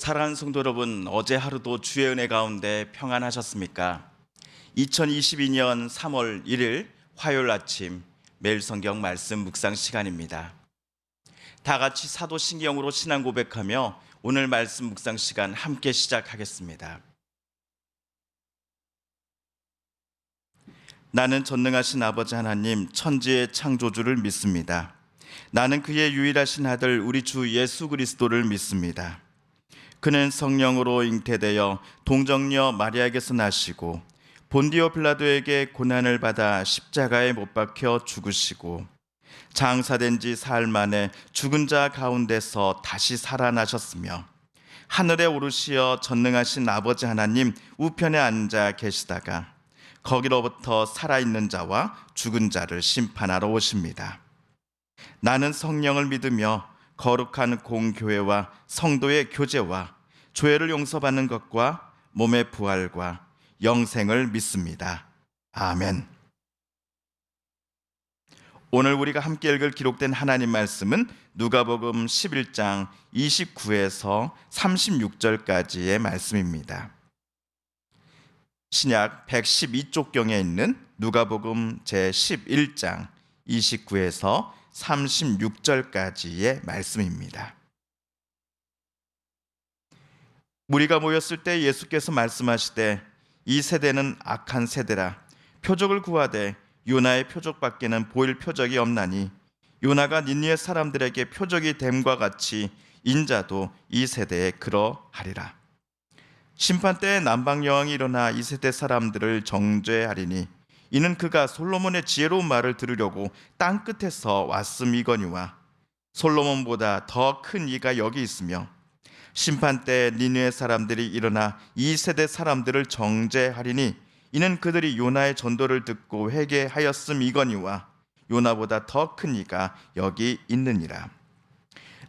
사랑하는 성도 여러분, 어제 하루도 주의 은혜 가운데 평안하셨습니까? 2022년 3월 1일 화요일 아침 매일 성경 말씀 묵상 시간입니다. 다 같이 사도신경으로 신앙 고백하며 오늘 말씀 묵상 시간 함께 시작하겠습니다. 나는 전능하신 아버지 하나님 천지의 창조주를 믿습니다. 나는 그의 유일하신 아들 우리 주 예수 그리스도를 믿습니다. 그는 성령으로 잉태되어 동정녀 마리아에게서 나시고 본디오 빌라도에게 고난을 받아 십자가에 못 박혀 죽으시고 장사된 지 사흘 만에 죽은 자 가운데서 다시 살아나셨으며 하늘에 오르시어 전능하신 아버지 하나님 우편에 앉아 계시다가 거기로부터 살아있는 자와 죽은 자를 심판하러 오십니다. 나는 성령을 믿으며 거룩한 공교회와 성도의 교제와 죄를 용서받는 것과 몸의 부활과 영생을 믿습니다. 아멘. 오늘 우리가 함께 읽을 기록된 하나님 말씀은 누가복음 11장 29에서 36절까지의 말씀입니다. 신약 112쪽경에 있는 누가복음 제11장 29에서 36절까지의 말씀입니다. 무리가 모였을 때 예수께서 말씀하시되 이 세대는 악한 세대라. 표적을 구하되 요나의 표적밖에는 보일 표적이 없나니 요나가 니느웨 사람들에게 표적이 됨과 같이 인자도 이 세대에 그러하리라. 심판 때에 남방 여왕이 일어나 이 세대 사람들을 정죄하리니 이는 그가 솔로몬의 지혜로운 말을 들으려고 땅 끝에서 왔음이거니와 솔로몬보다 더 큰 이가 여기 있으며 심판 때 니느웨 사람들이 일어나 이 세대 사람들을 정죄하리니 이는 그들이 요나의 전도를 듣고 회개하였음이거니와 요나보다 더 큰 이가 여기 있느니라.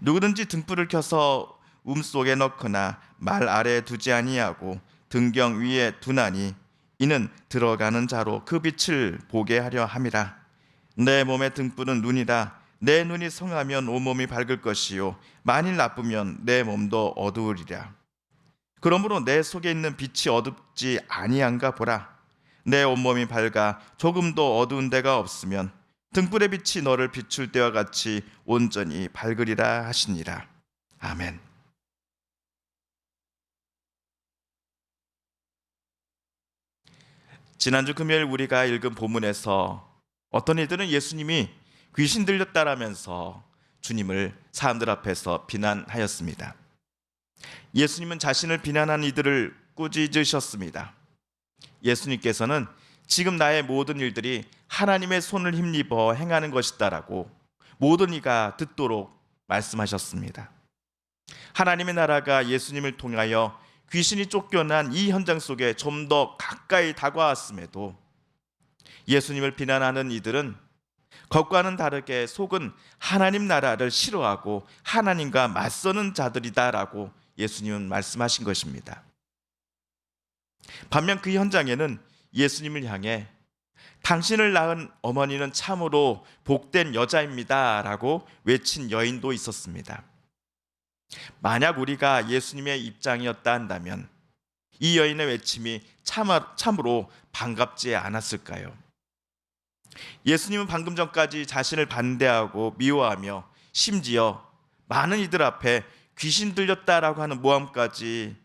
누구든지 등불을 켜서 움속에 넣거나 말 아래에 두지 아니하고 등경 위에 두나니 이는 들어가는 자로 그 빛을 보게 하려 함이라. 내 몸의 등불은 눈이라. 내 눈이 성하면 온몸이 밝을 것이요 만일 나쁘면 내 몸도 어두우리라. 그러므로 내 속에 있는 빛이 어둡지 아니한가 보라. 내 온몸이 밝아 조금도 어두운 데가 없으면 등불의 빛이 너를 비출 때와 같이 온전히 밝으리라 하시니라. 아멘. 지난주 금요일 우리가 읽은 본문에서 어떤 이들은 예수님이 귀신 들렸다라면서 주님을 사람들 앞에서 비난하였습니다. 예수님은 자신을 비난한 이들을 꾸짖으셨습니다. 예수님께서는 지금 나의 모든 일들이 하나님의 손을 힘입어 행하는 것이다라고 모든 이가 듣도록 말씀하셨습니다. 하나님의 나라가 예수님을 통하여 귀신이 쫓겨난 이 현장 속에 좀 더 가까이 다가왔음에도 예수님을 비난하는 이들은 겉과는 다르게 속은 하나님 나라를 싫어하고 하나님과 맞서는 자들이다라고 예수님은 말씀하신 것입니다. 반면 그 현장에는 예수님을 향해 당신을 낳은 어머니는 참으로 복된 여자입니다라고 외친 여인도 있었습니다. 만약 우리가 예수님의 입장이었다 한다면 이 여인의 외침이 참으로 반갑지 않았을까요? 예수님은 방금 전까지 자신을 반대하고 미워하며 심지어 많은 이들 앞에 귀신 들렸다라고 하는 모함까지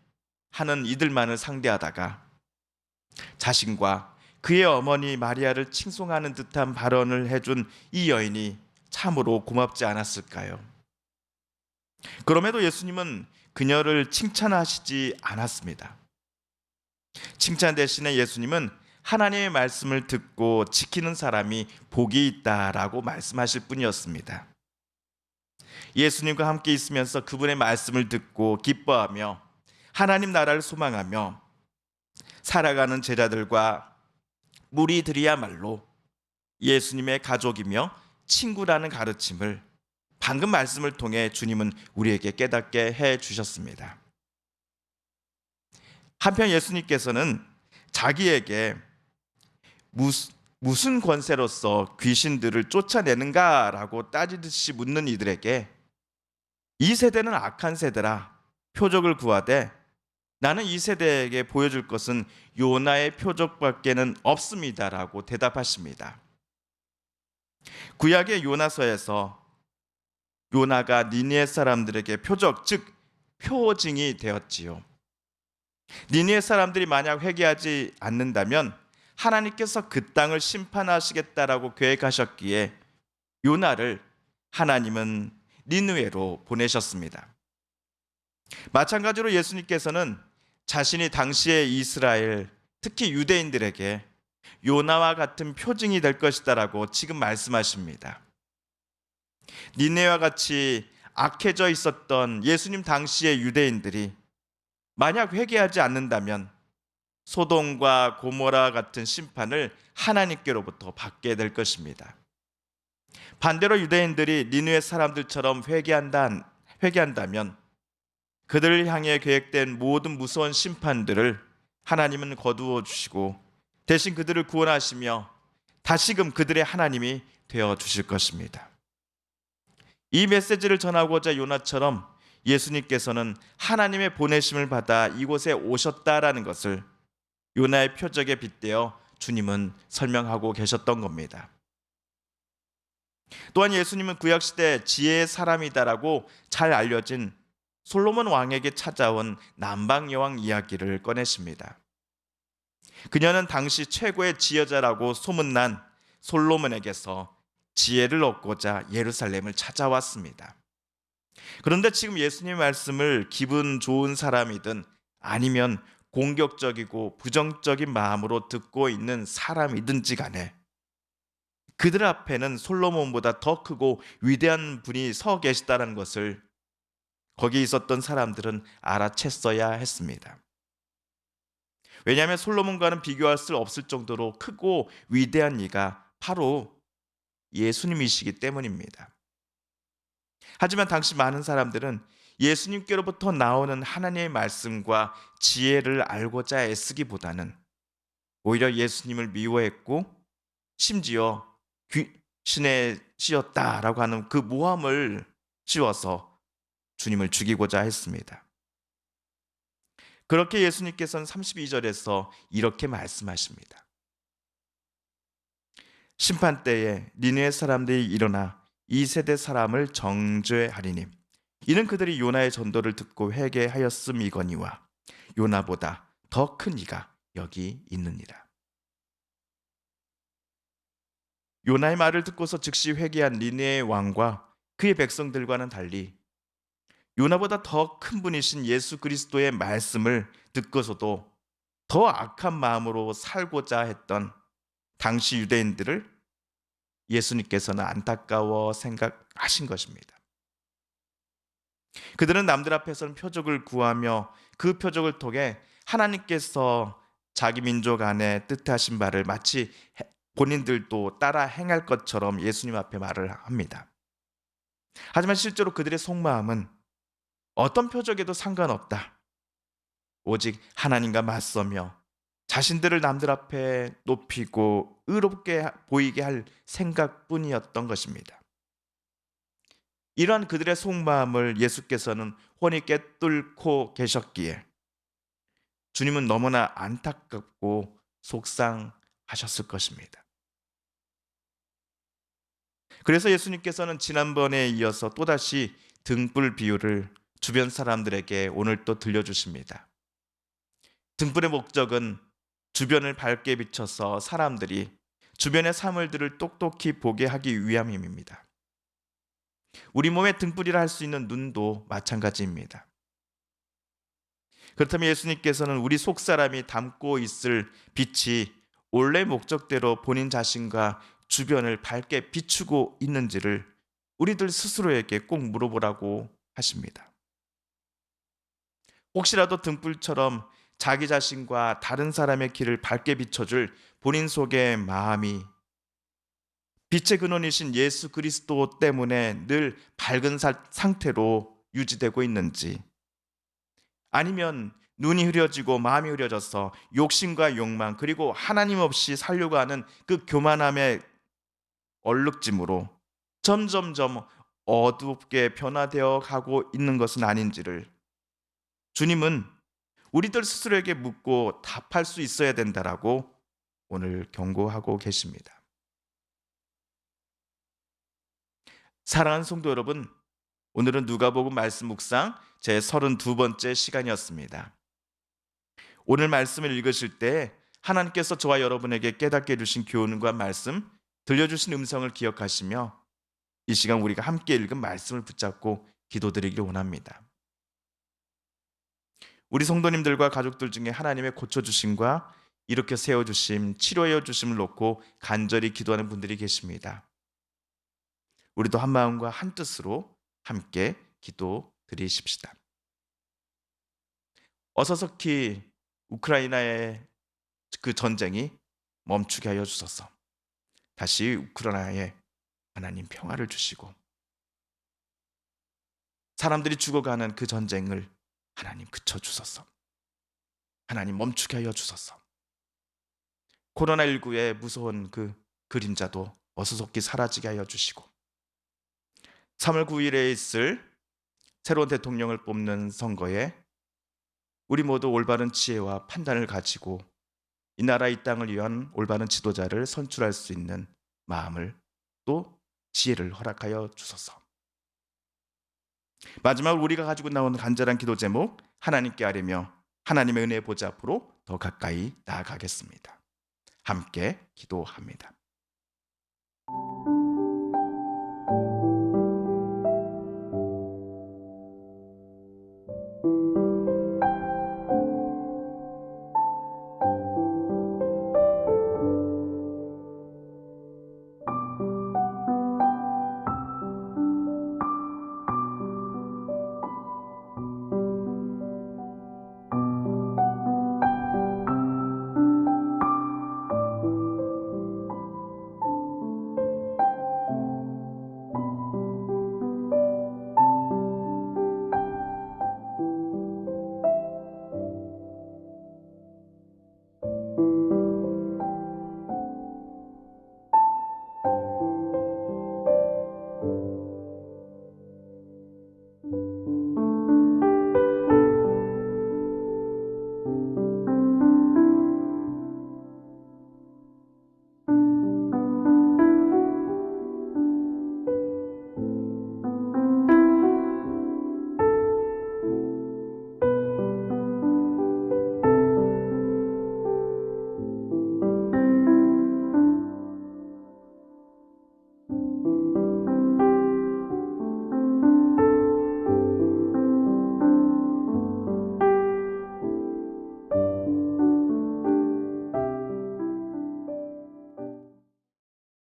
하는 이들만을 상대하다가 자신과 그의 어머니 마리아를 칭송하는 듯한 발언을 해준 이 여인이 참으로 고맙지 않았을까요? 그럼에도 예수님은 그녀를 칭찬하시지 않았습니다. 칭찬 대신에 예수님은 하나님의 말씀을 듣고 지키는 사람이 복이 있다라고 말씀하실 뿐이었습니다. 예수님과 함께 있으면서 그분의 말씀을 듣고 기뻐하며 하나님 나라를 소망하며 살아가는 제자들과 무리들이야말로 예수님의 가족이며 친구라는 가르침을 방금 말씀을 통해 주님은 우리에게 깨닫게 해 주셨습니다. 한편 예수님께서는 자기에게 무슨 권세로서 귀신들을 쫓아내는가라고 따지듯이 묻는 이들에게 이 세대는 악한 세대라. 표적을 구하되 나는 이 세대에게 보여줄 것은 요나의 표적밖에는 없습니다라고 대답하십니다. 구약의 요나서에서 요나가 니느웨 사람들에게 표적, 즉 표징이 되었지요. 니느웨 사람들이 만약 회개하지 않는다면 하나님께서 그 땅을 심판하시겠다라고 계획하셨기에 요나를 하나님은 니느웨로 보내셨습니다. 마찬가지로 예수님께서는 자신이 당시의 이스라엘, 특히 유대인들에게 요나와 같은 표징이 될 것이다라고 지금 말씀하십니다. 니느웨와 같이 악해져 있었던 예수님 당시의 유대인들이 만약 회개하지 않는다면 소돔과 고모라 같은 심판을 하나님께로부터 받게 될 것입니다. 반대로 유대인들이 니느웨 사람들처럼 회개한다면 그들을 향해 계획된 모든 무서운 심판들을 하나님은 거두어 주시고 대신 그들을 구원하시며 다시금 그들의 하나님이 되어 주실 것입니다. 이 메시지를 전하고자 요나처럼 예수님께서는 하나님의 보내심을 받아 이곳에 오셨다라는 것을 요나의 표적에 빗대어 주님은 설명하고 계셨던 겁니다. 또한 예수님은 구약시대 지혜의 사람이다라고 잘 알려진 솔로몬 왕에게 찾아온 남방여왕 이야기를 꺼내십니다. 그녀는 당시 최고의 지혜자라고 소문난 솔로몬에게서 지혜를 얻고자 예루살렘을 찾아왔습니다. 그런데 지금 예수님의 말씀을 기분 좋은 사람이든 아니면 공격적이고 부정적인 마음으로 듣고 있는 사람이든지 간에 그들 앞에는 솔로몬보다 더 크고 위대한 분이 서 계시다는 것을 거기 있었던 사람들은 알아챘어야 했습니다. 왜냐하면 솔로몬과는 비교할 수 없을 정도로 크고 위대한 이가 바로 예수님이시기 때문입니다. 하지만 당시 많은 사람들은 예수님께로부터 나오는 하나님의 말씀과 지혜를 알고자 애쓰기보다는 오히려 예수님을 미워했고 심지어 귀신에 씌었다라고 하는 그 모함을 씌워서 주님을 죽이고자 했습니다. 그렇게 예수님께서는 32절에서 이렇게 말씀하십니다. 심판 때에 니느웨 사람들이 일어나 이 세대 사람을 정죄하리니 이는 그들이 요나의 전도를 듣고 회개하였음이거니와 요나보다 더 큰 이가 여기 있느니라. 요나의 말을 듣고서 즉시 회개한 니느웨 왕과 그의 백성들과는 달리 요나보다 더 큰 분이신 예수 그리스도의 말씀을 듣고서도 더 악한 마음으로 살고자 했던 당시 유대인들을 예수님께서는 안타까워 생각하신 것입니다. 그들은 남들 앞에서는 표적을 구하며 그 표적을 통해 하나님께서 자기 민족 안에 뜻하신 바를 마치 본인들도 따라 행할 것처럼 예수님 앞에 말을 합니다. 하지만 실제로 그들의 속마음은 어떤 표적에도 상관없다. 오직 하나님과 맞서며 자신들을 남들 앞에 높이고 의롭게 보이게 할 생각뿐이었던 것입니다. 이러한 그들의 속마음을 예수께서는 훤히 꿰뚫고 계셨기에 주님은 너무나 안타깝고 속상하셨을 것입니다. 그래서 예수님께서는 지난번에 이어서 또다시 등불 비유를 주변 사람들에게 오늘 또 들려주십니다. 등불의 목적은 주변을 밝게 비춰서 사람들이 주변의 사물들을 똑똑히 보게 하기 위함입니다. 우리 몸에 등불이라 할 수 있는 눈도 마찬가지입니다. 그렇다면 예수님께서는 우리 속사람이 담고 있을 빛이 원래 목적대로 본인 자신과 주변을 밝게 비추고 있는지를 우리들 스스로에게 꼭 물어보라고 하십니다. 혹시라도 등불처럼 자기 자신과 다른 사람의 길을 밝게 비춰줄 본인 속의 마음이 빛의 근원이신 예수 그리스도 때문에 늘 밝은 상태로 유지되고 있는지, 아니면 눈이 흐려지고 마음이 흐려져서 욕심과 욕망 그리고 하나님 없이 살려고 하는 그 교만함의 얼룩짐으로 점점점 어둡게 변화되어 가고 있는 것은 아닌지를 주님은 우리들 스스로에게 묻고 답할 수 있어야 된다라고 오늘 경고하고 계십니다. 사랑하는 성도 여러분, 오늘은 누가복음 말씀 묵상 제 32번째 시간이었습니다. 오늘 말씀을 읽으실 때 하나님께서 저와 여러분에게 깨닫게 해주신 교훈과 말씀, 들려주신 음성을 기억하시며 이 시간 우리가 함께 읽은 말씀을 붙잡고 기도드리기를 원합니다. 우리 성도님들과 가족들 중에 하나님의 고쳐주심과 이렇게 세워주심, 치료해 주심을 놓고 간절히 기도하는 분들이 계십니다. 우리도 한 마음과 한 뜻으로 함께 기도 드리십시다. 어서석히 우크라이나의 그 전쟁이 멈추게 하여 주소서. 다시 우크라이나에 하나님 평화를 주시고 사람들이 죽어가는 그 전쟁을 하나님 그쳐 주소서. 하나님 멈추게 하여 주소서. 코로나19의 무서운 그 그림자도 어서속히 사라지게 하여 주시고 3월 9일에 있을 새로운 대통령을 뽑는 선거에 우리 모두 올바른 지혜와 판단을 가지고 이 나라 이 땅을 위한 올바른 지도자를 선출할 수 있는 마음을 또 지혜를 허락하여 주소서. 마지막으로 우리가 가지고 나온 간절한 기도 제목 하나님께 아뢰며 하나님의 은혜의 보좌 앞으로 더 가까이 나아가겠습니다. 함께 기도합니다.